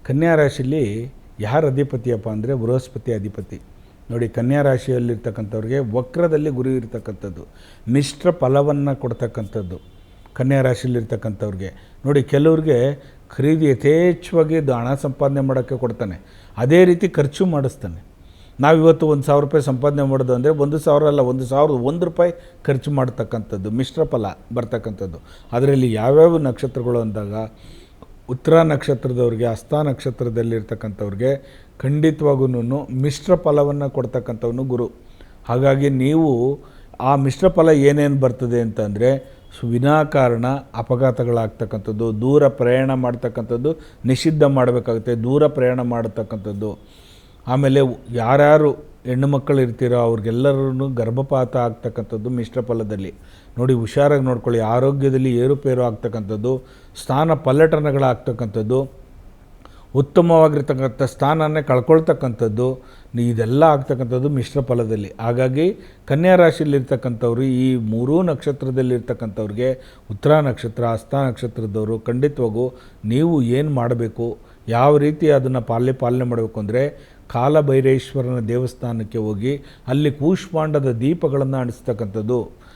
ಕನ್ಯಾ ರಾಶಿಯಲ್ಲಿ ಯಾರ ಅಧಿಪತಿಯಪ್ಪ ಅಂದರೆ ಬೃಹಸ್ಪತಿ ಅಧಿಪತಿ. ನೋಡಿ, ಕನ್ಯಾ ರಾಶಿಯಲ್ಲಿರ್ತಕ್ಕಂಥವ್ರಿಗೆ ವಕ್ರದಲ್ಲಿ ಗುರು ಇರ್ತಕ್ಕಂಥದ್ದು, ಮಿಶ್ರ ಫಲವನ್ನು ಕೊಡ್ತಕ್ಕಂಥದ್ದು ಕನ್ಯಾ ರಾಶಿಯಲ್ಲಿರ್ತಕ್ಕಂಥವ್ರಿಗೆ. ನೋಡಿ, ಕೆಲವ್ರಿಗೆ ಖರೀದಿ ಯಥೇಚ್ಛವಾಗಿ ಹಣ ಸಂಪಾದನೆ ಮಾಡೋಕ್ಕೆ ಕೊಡ್ತಾನೆ, ಅದೇ ರೀತಿ ಖರ್ಚು ಮಾಡಿಸ್ತಾನೆ. ನಾವಿವತ್ತು 1,000 ರೂಪಾಯಿ ಸಂಪಾದನೆ ಮಾಡೋದು ಅಂದರೆ 1,000 ಅಲ್ಲ, 1,001 ರೂಪಾಯಿ ಖರ್ಚು ಮಾಡ್ತಕ್ಕಂಥದ್ದು, ಮಿಶ್ರ ಫಲ ಬರ್ತಕ್ಕಂಥದ್ದು. ಅದರಲ್ಲಿ ಯಾವ್ಯಾವ ನಕ್ಷತ್ರಗಳು ಅಂದಾಗ ಉತ್ತರ ನಕ್ಷತ್ರದವ್ರಿಗೆ, ಹಸ್ತ ನಕ್ಷತ್ರದಲ್ಲಿರ್ತಕ್ಕಂಥವ್ರಿಗೆ ಖಂಡಿತವಾಗೂ ಮಿಶ್ರ ಫಲವನ್ನು ಕೊಡ್ತಕ್ಕಂಥವನು ಗುರು. ಹಾಗಾಗಿ ನೀವು ಆ ಮಿಶ್ರ ಫಲ ಏನೇನು ಬರ್ತದೆ ಅಂತಂದರೆ, ವಿನಾಕಾರಣ ಅಪಘಾತಗಳಾಗ್ತಕ್ಕಂಥದ್ದು, ದೂರ ಪ್ರಯಾಣ ಮಾಡ್ತಕ್ಕಂಥದ್ದು ನಿಷಿದ್ಧ ಮಾಡಬೇಕಾಗುತ್ತೆ, ದೂರ ಪ್ರಯಾಣ ಮಾಡತಕ್ಕಂಥದ್ದು. ಆಮೇಲೆ ಯಾರ್ಯಾರು ಹೆಣ್ಣು ಮಕ್ಕಳು ಇರ್ತೀರೋ ಅವ್ರಿಗೆಲ್ಲರೂ ಗರ್ಭಪಾತ ಆಗ್ತಕ್ಕಂಥದ್ದು ಮಿಶ್ರ ಫಲದಲ್ಲಿ. ನೋಡಿ, ಹುಷಾರಾಗಿ ನೋಡ್ಕೊಳ್ಳಿ. ಆರೋಗ್ಯದಲ್ಲಿ ಏರುಪೇರು ಆಗ್ತಕ್ಕಂಥದ್ದು, ಸ್ಥಾನ ಪಲ್ಲಟನಗಳಾಗ್ತಕ್ಕಂಥದ್ದು, ಉತ್ತಮವಾಗಿರ್ತಕ್ಕಂಥ ಸ್ಥಾನನೇ ಕಳ್ಕೊಳ್ತಕ್ಕಂಥದ್ದು, ಇದೆಲ್ಲ ಆಗ್ತಕ್ಕಂಥದ್ದು ಮಿಶ್ರ ಫಲದಲ್ಲಿ. ಹಾಗಾಗಿ ಕನ್ಯಾ ರಾಶಿಯಲ್ಲಿರ್ತಕ್ಕಂಥವ್ರು, ಈ 3 ನಕ್ಷತ್ರದಲ್ಲಿರ್ತಕ್ಕಂಥವ್ರಿಗೆ, ಉತ್ತರ ನಕ್ಷತ್ರ, ಹಸ್ತ ನಕ್ಷತ್ರದವರು ಖಂಡಿತವಾಗೂ ನೀವು ಏನು ಮಾಡಬೇಕು, ಯಾವ ರೀತಿ ಅದನ್ನು ಪಾಲನೆ ಮಾಡಬೇಕು ಅಂದರೆ, ಕಾಲಭೈರೇಶ್ವರನ ದೇವಸ್ಥಾನಕ್ಕೆ ಹೋಗಿ ಅಲ್ಲಿ ಕೂಷ್ಮಾಂಡದ ದೀಪಗಳನ್ನು ಅಂಟಿಸ್ತಕ್ಕಂಥದ್ದು.